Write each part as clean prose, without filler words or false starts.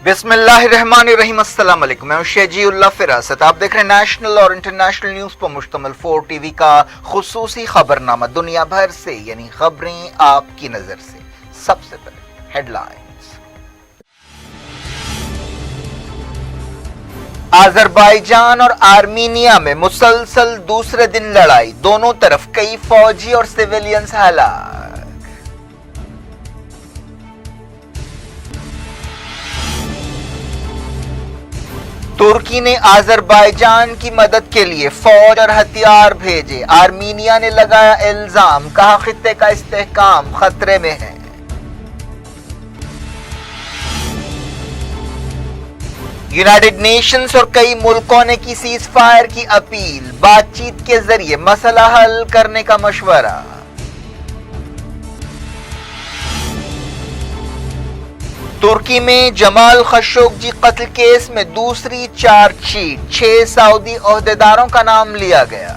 बिस्मिल्लाहिर्रहमानिर्रहीम। अस्सलाम वालेकुम। मैं शेजी उल्लाह फिरासत। आप देख रहे हैं नेशनल और इंटरनेशनल न्यूज पर मुश्तमिल 4 टीवी का खुसूसी खबरनामा, दुनिया भर से यानी खबरें आपकी नजर से। सबसे पहले हेडलाइंस। अजरबैजान और आर्मीनिया में मुसलसल दूसरे दिन लड़ाई, दोनों तरफ कई फौजी और सिविलियंस हलाक। तुर्की ने अजरबैजान की मदद के लिए फौज और हथियार भेजे, आर्मीनिया ने लगाया इल्जाम, कहा खित्ते का इस्तेहकाम खतरे में है। यूनाइटेड नेशंस और कई मुल्कों ने की सीज फायर की अपील, बातचीत के जरिए मसला हल करने का मशवरा। तुर्की में जमाल खशोगी कत्ल केस में दूसरी चार्जशीट, 6 सऊदी ओहदेदारों का नाम लिया गया।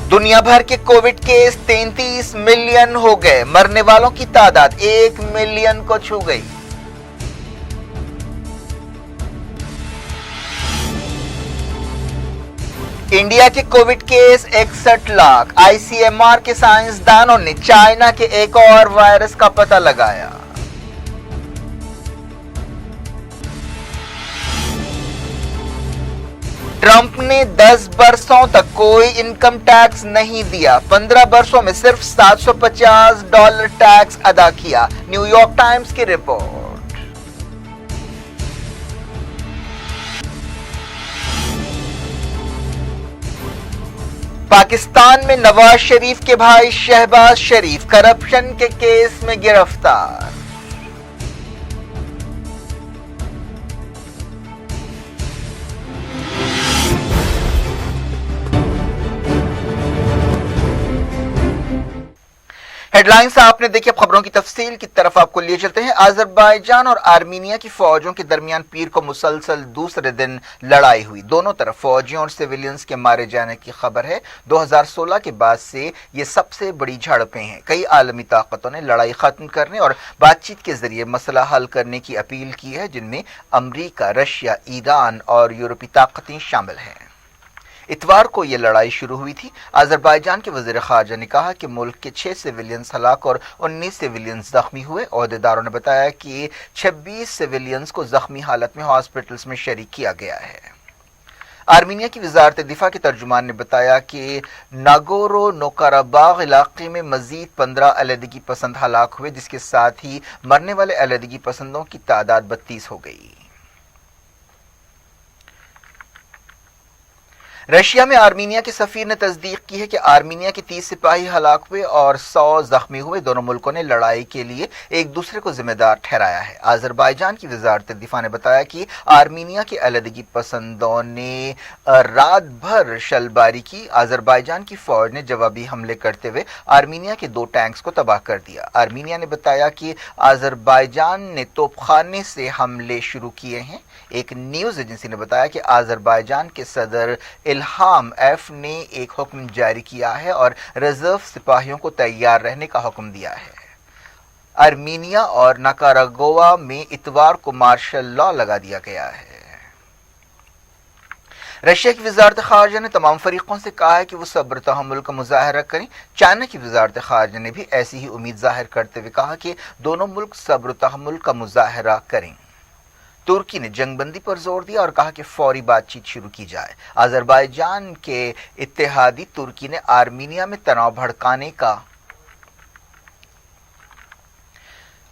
दुनिया भर के कोविड केस 33 मिलियन हो गए, मरने वालों की तादाद 1 मिलियन को छू गई। इंडिया के कोविड केस 61 लाख, आईसीएमआर के साइंसदानों ने चाइना के एक और वायरस का पता लगाया। ट्रंप ने 10 बरसों तक कोई इनकम टैक्स नहीं दिया, 15 बरसों में सिर्फ $750 टैक्स अदा किया, न्यूयॉर्क टाइम्स की रिपोर्ट। पाकिस्तान में नवाज शरीफ के भाई शहबाज शरीफ करप्शन के केस में गिरफ्तार। हेडलाइंस आपने देखी, अब खबरों की तफसील की तरफ आपको लिए चलते हैं। अजरबैजान और आर्मीनिया की फौजों के दरमियान पीर को मुसलसल दूसरे दिन लड़ाई हुई, दोनों तरफ फौजियों और सिविलियंस के मारे जाने की खबर है। 2016 के बाद से ये सबसे बड़ी झड़पें हैं। कई आलमी ताकतों ने लड़ाई खत्म करने और बातचीत के जरिए मसला हल करने की अपील की है, जिनमें अमरीका, रशिया, ईरान और यूरोपीय ताकतें शामिल हैं। इतवार को यह लड़ाई शुरू हुई थी। अजरबैजान के वजीर खारजा ने कहा कि मुल्क के 6 सिविलियंस हलाक और 19 सिविलियंस जख्मी हुए। ओहदेदारों ने बताया कि 26 सिविलियंस को जख्मी हालत में हॉस्पिटल्स में शरीक किया गया है। आर्मीनिया की वजारत दिफा के तर्जुमान ने बताया कि नागोरो कराबाग इलाके में मजीद 15 अलहदगी पसंद हलाक हुए, जिसके साथ ही मरने वाले अलहदगी पसंदों की तादाद 32 हो गई। रशिया में आर्मीनिया के सफीर ने तस्दीक की है कि आर्मीनिया के 30 सिपाही हलाक हुए और 100 जख्मी हुए। दोनों मुल्कों ने लड़ाई के लिए एक दूसरे को जिम्मेदार ठहराया है। अजरबैजान की वजारत दिफा ने बताया कि आर्मीनिया के अलहदगी पसंदों ने रात भर शलबारी की। अजरबैजान की फौज ने जवाबी हमले करते हुए आर्मीनिया के 2 टैंक्स को तबाह कर दिया। आर्मीनिया ने बताया कि अजरबैजान ने तोपखाने से हमले शुरू किए हैं। एक न्यूज एजेंसी ने बताया कि अजरबैजान के सदर इल्हाम एफ ने एक हुक्म जारी किया है और रिजर्व सिपाहियों को तैयार रहने का हुक्म दिया है। आर्मीनिया और निकारागुआ में इतवार को मार्शल लॉ लगा दिया गया है। रशिया की वजारत खारजा ने तमाम फरीकों से कहा है कि वो सब्र तहम्मुल का मुजाहरा करें। चाइना की वजारत खारजा ने भी ऐसी ही उम्मीद जाहिर करते हुए कहा कि दोनों मुल्क सब्र तहम्मुल का मुजाहरा करें। तुर्की ने जंगबंदी पर जोर दिया और कहा कि फौरी बातचीत शुरू की जाए। अजरबैजान के इत्तेहादी तुर्की ने आर्मीनिया में तनाव भड़काने का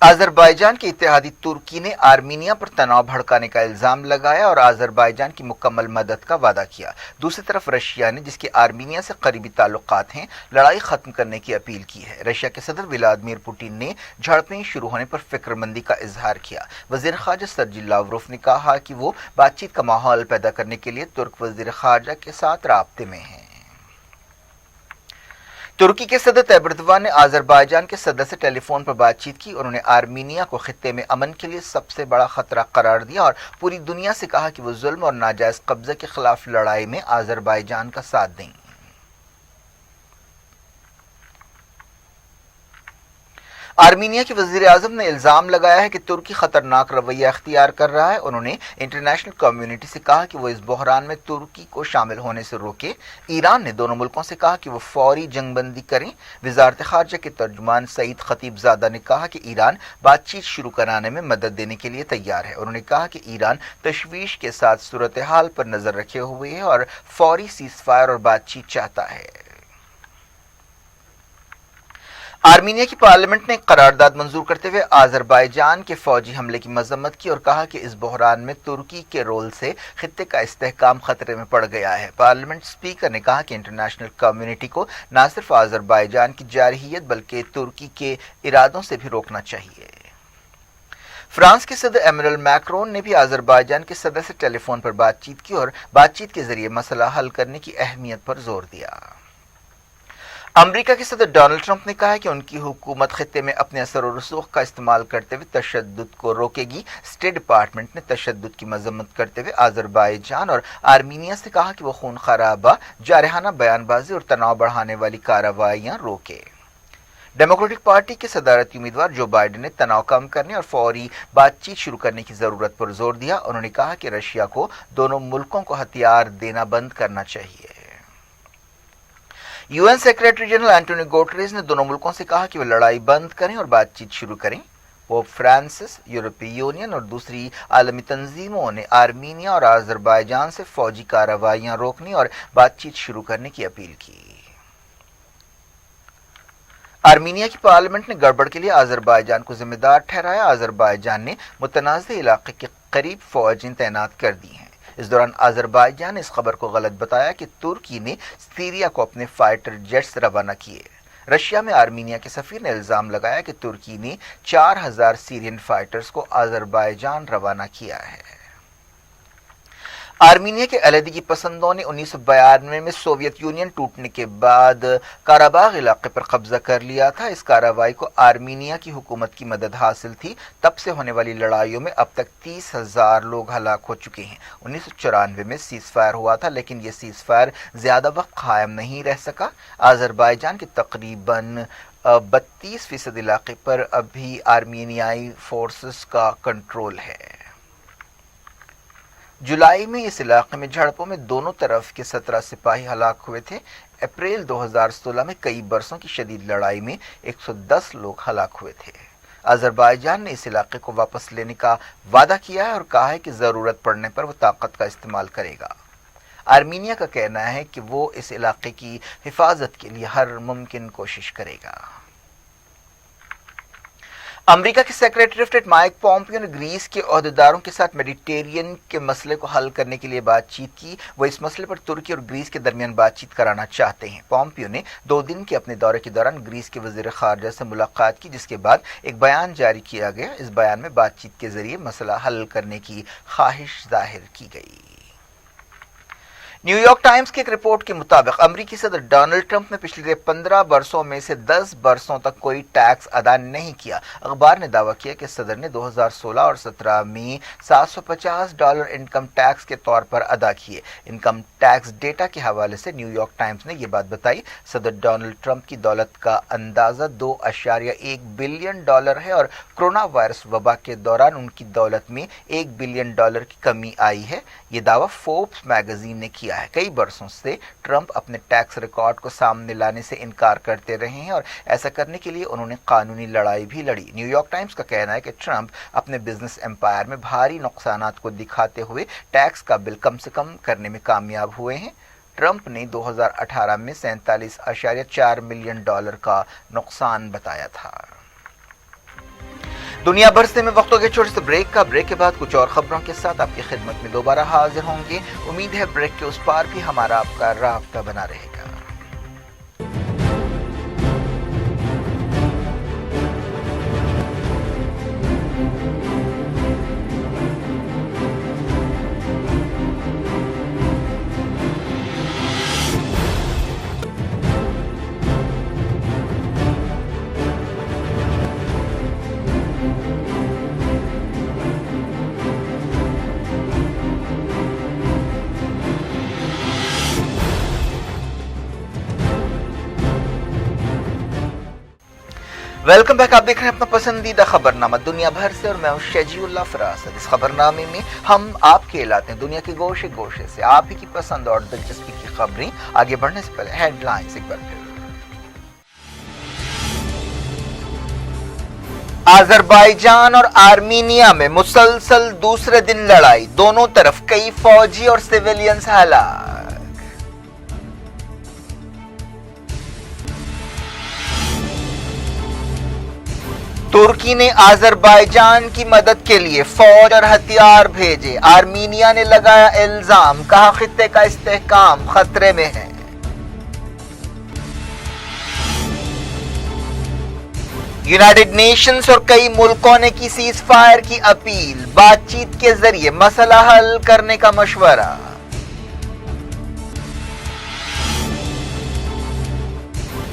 अजरबैजान के इत्तेहादी तुर्की ने आर्मीनिया पर तनाव भड़काने का इल्जाम लगाया और अजरबैजान की मुकम्मल मदद का वादा किया। दूसरी तरफ रशिया ने, जिसके आर्मीनिया से करीबी ताल्लुकात हैं, लड़ाई खत्म करने की अपील की है। रशिया के सदर व्लादिमीर पुतिन ने झड़पें शुरू होने पर फिक्रमंदी का इजहार किया। वजीर खारजा सर्जी लावरोफ ने कहा कि वो बातचीत का माहौल पैदा करने के लिए तुर्क वजीर खारजा के साथ राब्ते में हैं। तुर्की के सदर तैयब एर्दोगान ने अजरबैजान के सदर से टेलीफोन पर बातचीत की। उन्होंने आर्मीनिया को खित्ते में अमन के लिए सबसे बड़ा खतरा करार दिया और पूरी दुनिया से कहा कि वो जुल्म और नाजायज कब्जे के खिलाफ लड़ाई में अजरबैजान का साथ दें। आर्मीनिया के वजीर आजम ने इल्जाम लगाया है कि तुर्की खतरनाक रवैया अख्तियार कर रहा है। उन्होंने इंटरनेशनल कम्युनिटी से कहा कि वो इस बहरान में तुर्की को शामिल होने से रोके। ईरान ने दोनों मुल्कों से कहा कि वो फौरी जंगबंदी करें। वजारत खारजा के तर्जुमान सईद खतीबजादा ने कहा कि ईरान बातचीत शुरू कराने में मदद देने के लिए तैयार है। उन्होंने कहा कि ईरान तशवीश के साथ सूरत हाल पर नजर रखे हुए है और फौरी सीजफायर और बातचीत चाहता है। आर्मीनिया की पार्लियामेंट ने करारदाद मंजूर करते हुए आज़रबाईजान के फौजी हमले की मजम्मत की और कहा कि इस बहरान में तुर्की के रोल से खित्ते का इस्तेहकाम खतरे में पड़ गया है। पार्लियामेंट स्पीकर ने कहा कि इंटरनेशनल कम्युनिटी को न सिर्फ आज़रबाईजान की जारहियत बल्कि तुर्की के इरादों से भी रोकना चाहिए। फ्रांस के सदर एमेनुएल मैक्रोन ने भी आज़रबाईजान के सदर से टेलीफोन पर बातचीत की और बातचीत के जरिए मसला हल करने की अहमियत पर जोर दिया। अमेरिका के सदर डोनाल्ड ट्रंप ने कहा है कि उनकी हुकूमत खित्ते में अपने असर और रसूख का इस्तेमाल करते हुए तशद्दुद को रोकेगी। स्टेट डिपार्टमेंट ने तशद्दुद की मजम्मत करते हुए आज़रबाईजान और आर्मीनिया से कहा कि वो खून खराबा, जारहाना बयानबाजी और तनाव बढ़ाने वाली कार्रवाइयां रोके। डेमोक्रेटिक पार्टी के सदारती उम्मीदवार जो बाइडेन ने तनाव कम करने और फौरी बातचीत शुरू करने की जरूरत पर जोर दिया। उन्होंने कहा कि रशिया को दोनों मुल्कों को हथियार देना बंद करना चाहिए। UN secretary general Antonio Guterres ने दोनों मुल्कों से कहा कि वे लड़ाई बंद करें और बातचीत शुरू करें। पोप फ्रांसिस, यूरोपीय यूनियन और दूसरी आलमी तंजीमों ने आर्मीनिया और आज़रबाईजान से फौजी कार्रवाइयां रोकने और बातचीत शुरू करने की अपील की। आर्मीनिया की पार्लियामेंट ने गड़बड़ के लिए आज़रबाईजान को जिम्मेदार ठहराया। आज़रबाईजान ने मुतनाज़ इलाके के करीब फौजें तैनात कर दी हैं। इस दौरान आज़रबाईजान ने इस खबर को गलत बताया कि तुर्की ने सीरिया को अपने फाइटर जेट्स रवाना किए। रशिया में आर्मीनिया के सफीर ने इल्जाम लगाया कि तुर्की ने 4000 सीरियन फाइटर्स को आज़रबाईजान रवाना किया है। आर्मीनिया के अलहदगी पसंदों ने 1992 में सोवियत यूनियन टूटने के बाद काराबाग इलाके पर कब्जा कर लिया था। इस कार्रवाई को आर्मीनिया की हुकूमत की मदद हासिल थी। तब से होने वाली लड़ाइयों में अब तक 30,000 लोग हलाक हो चुके हैं। 1994 में सीजफायर हुआ था, लेकिन यह सीजफायर ज्यादा वक्त कायम नहीं रह सका। आज़रबाईजान के तकरीबन 32% इलाके पर अभी आर्मीनियाई फोर्सेस का कंट्रोल है। जुलाई में इस इलाके में झड़पों में दोनों तरफ के 17 सिपाही हलाक हुए थे। अप्रैल 2016 में कई बरसों की शदीद लड़ाई में 110 लोग हलाक हुए थे। आज़रबाईजान ने इस इलाके को वापस लेने का वादा किया है और कहा है कि जरूरत पड़ने पर वो ताकत का इस्तेमाल करेगा। आर्मीनिया का कहना है कि वो इस इलाके की हिफाजत के लिए हर मुमकिन कोशिश करेगा। अमेरिका के secretary of state Mike Pompeo ने ग्रीस के ओहदेदारों के साथ मेडिटेरियन के मसले को हल करने के लिए बातचीत की। वो इस मसले पर तुर्की और ग्रीस के दरमियान बातचीत कराना चाहते हैं। पॉम्पियो ने 2 दिन के अपने दौरे के दौरान ग्रीस के वजीर खारजा से मुलाकात की, जिसके बाद एक बयान जारी किया गया। इस बयान में बातचीत के जरिए मसला हल करने की ख्वाहिश जाहिर की गई। न्यूयॉर्क टाइम्स की एक रिपोर्ट के मुताबिक अमेरिकी सदर डोनाल्ड ट्रंप ने पिछले 15 बरसों में से 10 बरसों तक कोई टैक्स अदा नहीं किया। अखबार ने दावा किया कि सदर ने 2016 और 17 में $750 इनकम टैक्स के तौर पर अदा किए। इनकम टैक्स डेटा के हवाले से न्यूयॉर्क टाइम्स ने यह बात बताई। सदर डोनाल्ड ट्रंप की दौलत का अंदाजा $2.1 बिलियन है और कोरोना वायरस वबा के दौरान उनकी दौलत में $1 बिलियन की कमी आई है। यह दावा फोर्ब्स मैगजीन ने किया है। कई बरसों से ट्रंप अपने टैक्स रिकॉर्ड को सामने लाने से इनकार करते रहे हैं और ऐसा करने के लिए उन्होंने कानूनी लड़ाई भी लड़ी। न्यूयॉर्क टाइम्स का कहना है कि ट्रंप अपने बिजनेस एम्पायर में भारी नुकसानात को दिखाते हुए टैक्स का बिल कम से कम करने में कामयाब हुए हैं। ट्रंप ने 2018 में $47.4 मिलियन का नुकसान बताया था। दुनिया भर से में वक्त हो गया छोटे से ब्रेक का। ब्रेक के बाद कुछ और खबरों के साथ आपकी खिदमत में दोबारा हाजिर होंगे। उम्मीद है ब्रेक के उस पार भी हमारा आपका राब्ता बना रहेगा। Welcome back. आप देख रहे हैं अपना पसंदीदा खबरनामा दुनिया भर से और मैं हूं शजीउल्लाह फरासत। इस खबरनामे में हम आपके लाते हैं दुनिया के गोशे गोशे से आप ही की पसंद और दिलचस्पी की खबरें। आगे बढ़ने से पहले हेडलाइंस एक बार फिर। अजरबैजान और आर्मीनिया में मुसलसल दूसरे दिन लड़ाई, दोनों तरफ कई फौजी और सिविलियंस हलाक। तुर्की ने अजरबैजान की मदद के लिए फौज और हथियार भेजे, आर्मीनिया ने लगाया इल्जाम, कहा खित्ते का इस्तेहकाम खतरे में है। यूनाइटेड नेशंस और कई मुल्कों ने की सीज फायर की अपील, बातचीत के जरिए मसला हल करने का मशवरा।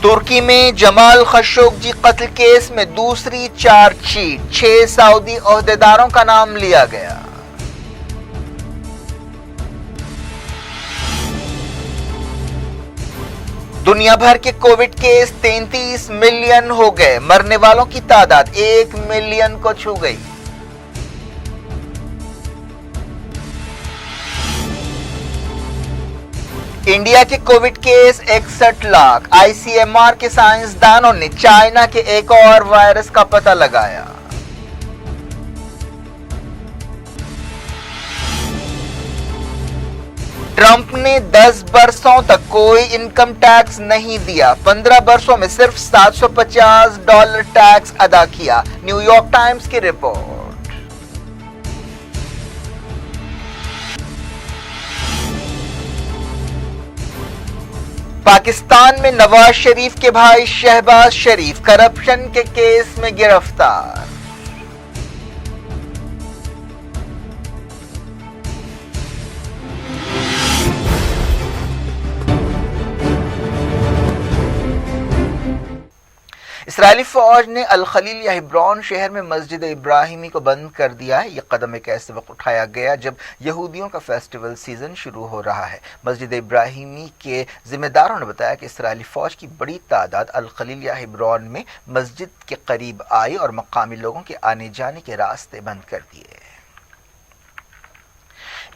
तुर्की में जमाल खशोगी कत्ल केस में दूसरी चार्जशीट, 6 सऊदी ओहदेदारों का नाम लिया गया। दुनिया भर के कोविड केस 33 मिलियन हो गए, मरने वालों की तादाद 1 मिलियन को छू गई। इंडिया के कोविड केस 61 लाख, आईसीएमआर के साइंसदानों ने चाइना के एक और वायरस का पता लगाया। ट्रंप ने 10 बरसों तक कोई इनकम टैक्स नहीं दिया, 15 बरसों में सिर्फ $750 टैक्स अदा किया, न्यूयॉर्क टाइम्स की रिपोर्ट। पाकिस्तान में नवाज शरीफ के भाई शहबाज शरीफ करप्शन के केस में गिरफ्तार। इसराइली फौज ने अल खलील या हिब्रॉन शहर में मस्जिद इब्राहिमी को बंद कर दिया है। यह कदम एक ऐसे वक्त उठाया गया जब यहूदियों का फेस्टिवल सीजन शुरू हो रहा है। मस्जिद इब्राहिमी के जिम्मेदारों ने बताया कि इसराइली फौज की बड़ी तादाद अल खलील या हिब्रॉन में मस्जिद के करीब आई और मकामी लोगों के आने जाने के रास्ते बंद कर दिए।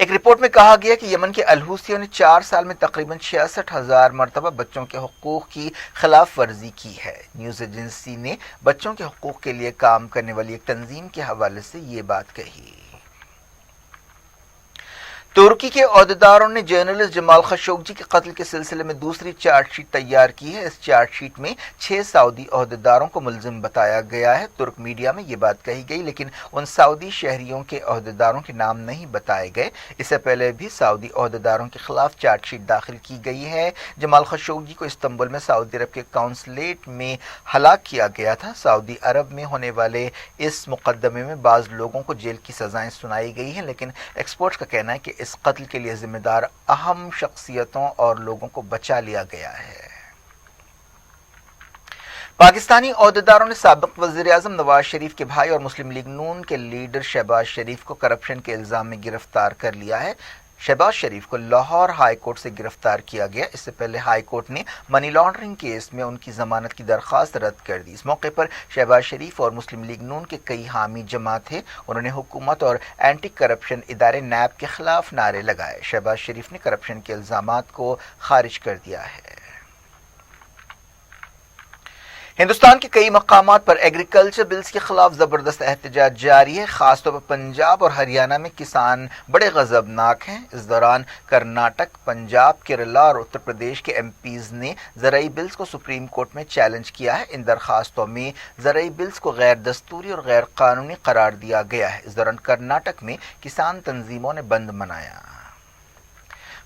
एक रिपोर्ट में कहा गया कि यमन के अलहूसियों ने 4 साल में तकरीबन 66,000 मरतबा बच्चों के हुकूक की खिलाफ वर्जी की है। न्यूज एजेंसी ने बच्चों के हुकूक के लिए काम करने वाली एक तंजीम के हवाले से ये बात कही। तुर्की के ओहदेदारों ने जर्नलिस्ट जमाल खशोगी के कत्ल के सिलसिले में दूसरी चार्जशीट तैयार की है। इस चार्जशीट में 6 सऊदी ओहदेदारों को मुलजिम बताया गया है। तुर्क मीडिया में ये बात कही गई, लेकिन उन सऊदी शहरियों के ओहदेदारों के नाम नहीं बताए गए। इससे पहले भी सऊदी ओहदेदारों के खिलाफ चार्जशीट दाखिल की गई है। जमाल खशोगी को इस्तंबुल में सऊदी अरब के काउंसलेट में हलाक किया गया था। सऊदी अरब में होने वाले इस मुकदमे में बाज़ लोगों को जेल की सजाएं सुनाई गई हैं, लेकिन एक्सपर्ट्स का कहना है कि इस कत्ल के लिए जिम्मेदार अहम शख्सियतों और लोगों को बचा लिया गया है। पाकिस्तानी ओहदेदारों ने साबिक वज़ीर-ए-आज़म नवाज शरीफ के भाई और मुस्लिम लीग नून के लीडर शहबाज शरीफ को करप्शन के इल्जाम में गिरफ्तार कर लिया है। शहबाज शरीफ को लाहौर हाई कोर्ट से गिरफ्तार किया गया। इससे पहले हाई कोर्ट ने मनी लॉन्ड्रिंग केस में उनकी जमानत की दरख्वास्त रद्द कर दी। इस मौके पर शहबाज शरीफ और मुस्लिम लीग नून के कई हामी जमा थे। उन्होंने हुकूमत और एंटी करप्शन इदारे नैब के खिलाफ नारे लगाए। शहबाज शरीफ ने करप्शन के इल्जामात को खारिज कर दिया है। हिंदुस्तान के कई मकामात पर एग्रीकल्चर बिल्स के खिलाफ जबरदस्त एहतजाज जारी है। खासतौर पर पंजाब और हरियाणा में किसान बड़े गजबनाक हैं। इस दौरान कर्नाटक, पंजाब, केरला और उत्तर प्रदेश के एमपीज ने ज़राई बिल्स को सुप्रीम कोर्ट में चैलेंज किया है। इन दरखास्तों में ज़राई बिल्स को गैर दस्तूरी और गैर कानूनी करार दिया गया है। इस दौरान कर्नाटक में किसान तंजीमों ने बंद मनाया।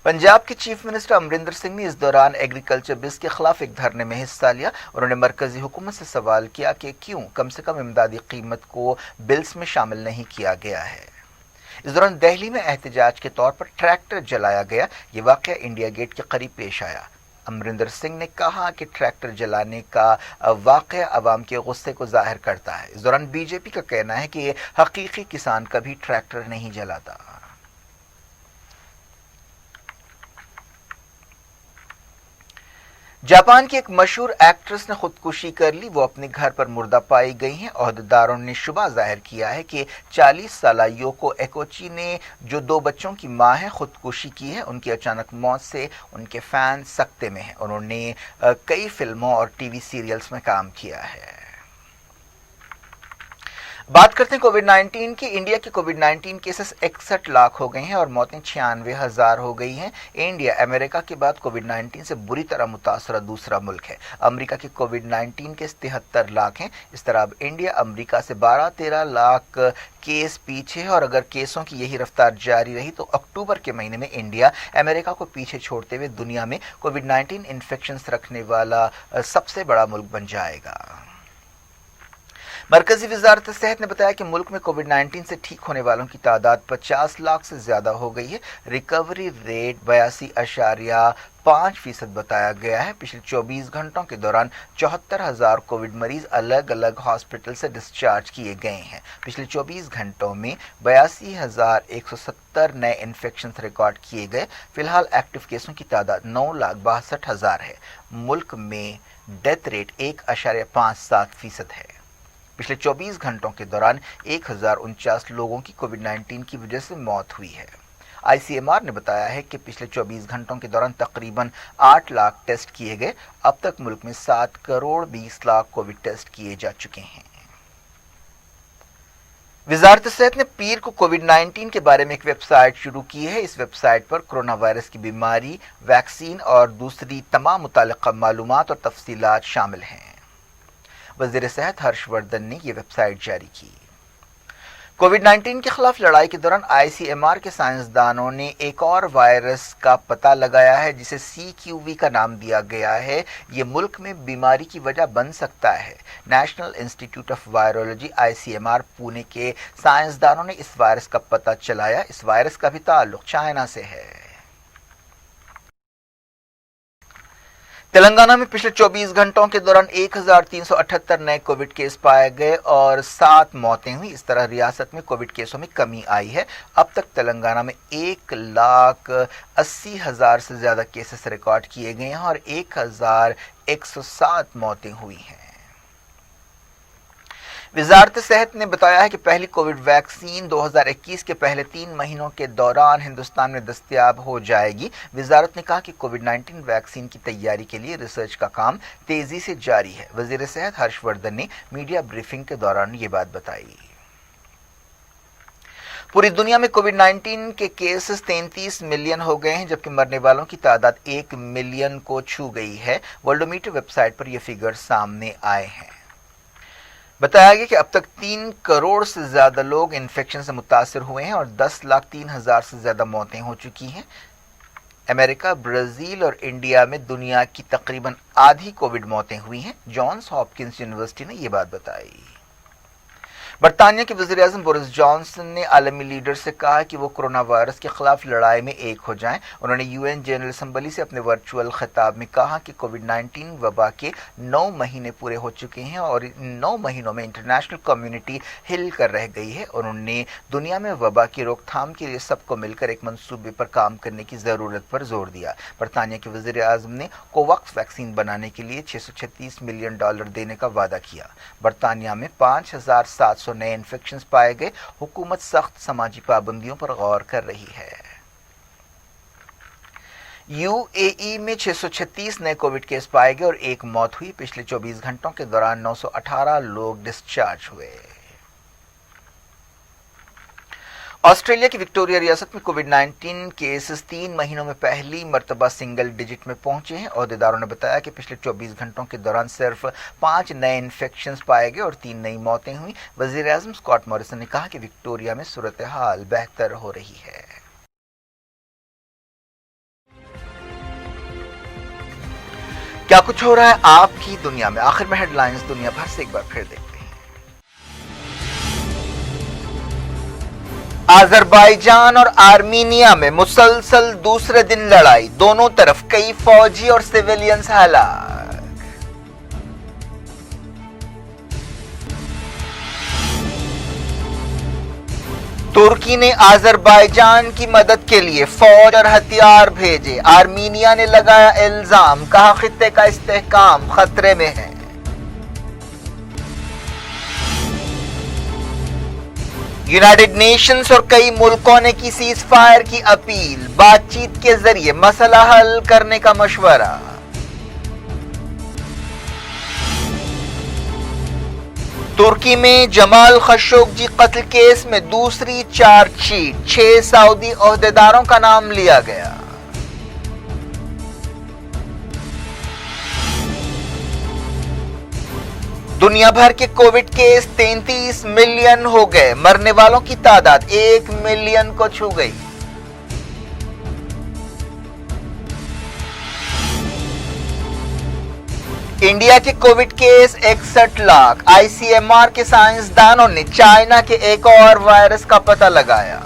पंजाब के चीफ मिनिस्टर अमरिंदर सिंह ने इस दौरान एग्रीकल्चर बिल्स के खिलाफ एक धरने में हिस्सा लिया। उन्होंने मरकजी हुकूमत से सवाल किया कि क्यों कम से कम इमदादी कीमत को बिल्स में शामिल नहीं किया गया है। इस दौरान दिल्ली में एहतजाज के तौर पर ट्रैक्टर जलाया गया। ये वाक़या इंडिया गेट के करीब पेश आया। अमरिंदर सिंह ने कहा कि ट्रैक्टर जलाने का वाक़या अवाम के गुस्से को जाहिर करता है। इस दौरान बीजेपी का कहना है कि हकीकी किसान कभी ट्रैक्टर नहीं जलाता। जापान की एक मशहूर एक्ट्रेस ने खुदकुशी कर ली। वो अपने घर पर मुर्दा पाई गई हैं। ओहदेदारों ने शुबा जाहिर किया है कि 40 साल योको एकोची ने जो 2 बच्चों की मां है खुदकुशी की है। उनकी अचानक मौत से उनके फैन सख्ते में हैं। उन्होंने कई फिल्मों और टीवी सीरियल्स में काम किया है। बात करते हैं कोविड 19 की। इंडिया के कोविड 19 केसेस 61 लाख हो गए हैं और मौतें 96,000 हो गई हैं। इंडिया अमेरिका के बाद कोविड 19 से बुरी तरह मुतासरा दूसरा मुल्क है। अमेरिका के कोविड 19 केस 73 लाख हैं। इस तरह अब इंडिया अमेरिका से 12-13 लाख केस पीछे है और अगर केसों की यही रफ्तार जारी रही तो अक्टूबर के महीने में इंडिया अमेरिका को पीछे छोड़ते हुए दुनिया में कोविड 19 इन्फेक्शन रखने वाला सबसे बड़ा मुल्क बन जाएगा। मरकजी वजारत सेहत ने बताया कि मुल्क में कोविड 19 से ठीक होने वालों की तादाद 50 लाख से ज्यादा हो गई है। रिकवरी रेट 82.5% बताया गया है। पिछले 24 घंटों के दौरान 74,000 कोविड मरीज अलग अलग हॉस्पिटल से डिस्चार्ज किए गए हैं। पिछले 24 घंटों में 82,170 नए इन्फेक्शन रिकॉर्ड किए गए। फिलहाल एक्टिव केसों की तादाद 9,62,000 है। मुल्क में डेथ रेट 1.57% है। पिछले 24 घंटों के दौरान 1,049 लोगों की कोविड 19 की वजह से मौत हुई है। आईसीएमआर ने बताया है कि पिछले 24 घंटों के दौरान तकरीबन 8 लाख टेस्ट किए गए। अब तक मुल्क में 7 करोड़ 20 लाख कोविड टेस्ट किए जा चुके हैं। वजारत सेहत ने पीर को कोविड 19 के बारे में एक वेबसाइट शुरू की है। इस वेबसाइट पर कोरोना वायरस की बीमारी, वैक्सीन और दूसरी तमाम मुताल्लिक़ा मालूमात और तफसीलात शामिल हैं। वज़ीर सेहत हर्षवर्धन ने यह वेबसाइट जारी की। कोविड 19 के खिलाफ लड़ाई के दौरान आईसीएमआर के साइंसदानों ने एक और वायरस का पता लगाया है जिसे CQV का नाम दिया गया है। ये मुल्क में बीमारी की वजह बन सकता है। National institute of virology ICMR Pune के साइंसदानों ने इस वायरस का पता चलाया। इस वायरस का भी ताल्लुक चाइना से है। तेलंगाना में पिछले 24 घंटों के दौरान 1,378 नए कोविड केस पाए गए और 7 मौतें हुई। इस तरह रियासत में कोविड केसों में कमी आई है। अब तक तेलंगाना में 1,80,000 से ज्यादा केसेस रिकॉर्ड किए गए हैं और 1,107 मौतें हुई हैं। वजारत सेहत ने बताया है कि पहली कोविड वैक्सीन 2021 के पहले 3 महीनों के दौरान हिंदुस्तान में दस्तयाब हो जाएगी। वजारत ने कहा कि कोविड 19 वैक्सीन की तैयारी के लिए रिसर्च का काम तेजी से जारी है। वजीर सेहत हर्षवर्धन ने मीडिया ब्रीफिंग के दौरान ये बात बताई। पूरी दुनिया में कोविड 19 के केसेस 33 मिलियन हो गए हैं, जबकि मरने वालों की तादाद 1 मिलियन को छू गई है। वर्ल्डोमीटर वेबसाइट पर यह फिगर सामने आए हैं। बताया गया कि अब तक 3 करोड़ से ज्यादा लोग इन्फेक्शन से मुतासिर हुए हैं और 10,03,000 से ज्यादा मौतें हो चुकी हैं। अमेरिका, ब्राजील और इंडिया में दुनिया की तकरीबन आधी कोविड मौतें हुई हैं। जॉन्स हॉपकिंस यूनिवर्सिटी ने यह बात बताई। बरतानिया के वज़ीर आज़म बोरिस जॉनसन ने आलमी लीडर से कहा कि वो कोरोना वायरस के खिलाफ लड़ाई में एक हो जाएं। उन्होंने UN जनरल असम्बली से अपने वर्चुअल खिताब में कहा कि कोविड 19 वबा के 9 महीने पूरे हो चुके हैं और इन 9 महीनों में इंटरनेशनल कम्युनिटी हिल कर रह गई है। उन्होंने दुनिया में वबा की रोकथाम के लिए सबको मिलकर एक मंसूबे पर काम करने की ज़रूरत पर जोर दिया। बरतानिया के वज़ीर आज़म ने कोवैक्स वैक्सीन बनाने के लिए $636 मिलियन देने का वादा किया। बरतानिया में 5,700 नए इन्फेक्शंस पाए गए। हुकूमत सख्त समाजी पाबंदियों पर गौर कर रही है। UAE में 636 नए कोविड केस पाए गए और 1 मौत हुई। पिछले 24 घंटों के दौरान 918 लोग डिस्चार्ज हुए। ऑस्ट्रेलिया की विक्टोरिया रियासत में कोविड 19 केसेस 3 महीनों में पहली मर्तबा सिंगल डिजिट में पहुंचे हैं। ओहदेदारों ने बताया कि पिछले 24 घंटों के दौरान सिर्फ 5 नए इन्फेक्शंस पाए गए और 3 नई मौतें हुई। वज़ीर आज़म स्कॉट मॉरिसन ने कहा कि विक्टोरिया में सूरत हाल बेहतर हो रही है। क्या कुछ हो रहा है आपकी दुनिया में, आखिर में हेडलाइंस दुनिया भर से एक बार फिर देखते हैं। अजरबैजान और आर्मीनिया में मुसलसल दूसरे दिन लड़ाई, दोनों तरफ कई फौजी और सिविलियंस हलाक। तुर्की ने आज़रबाईजान की मदद के लिए फौज और हथियार भेजे। आर्मीनिया ने लगाया इल्जाम, कहा खित्ते का इस्तेहकाम खतरे में है। यूनाइटेड नेशंस और कई मुल्कों ने की सीज फायर की अपील, बातचीत के जरिए मसला हल करने का मशवरा। तुर्की में जमाल खशोगी कत्ल केस में दूसरी चार्जशीट, 6 सऊदी ओहदेदारों का नाम लिया गया। दुनिया भर के कोविड केस 33 मिलियन हो गए, मरने वालों की तादाद 1 मिलियन को छू गई। इंडिया के कोविड केस 61 लाख। आईसीएमआर के साइंसदानों ने चाइना के एक और वायरस का पता लगाया।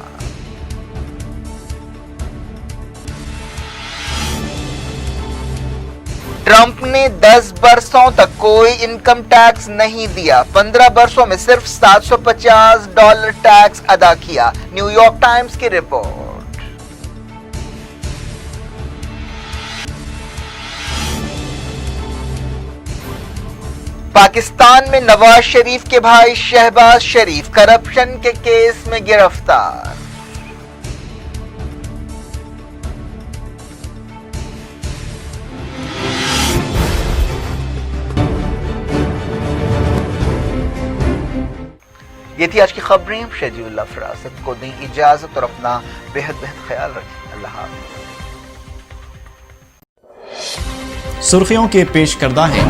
ट्रंप ने 10 बरसों तक कोई इनकम टैक्स नहीं दिया, 15 बरसों में सिर्फ $750 टैक्स अदा किया। न्यूयॉर्क टाइम्स की रिपोर्ट। पाकिस्तान में नवाज शरीफ के भाई शहबाज शरीफ करप्शन के केस में गिरफ्तार। ये थी आज की खबरें। शजीउल्लाह फरासत को दी इजाजत और अपना बेहद ख्याल रखें। अल्लाह हाफ़िज़। सुर्खियों के पेश करदा हैं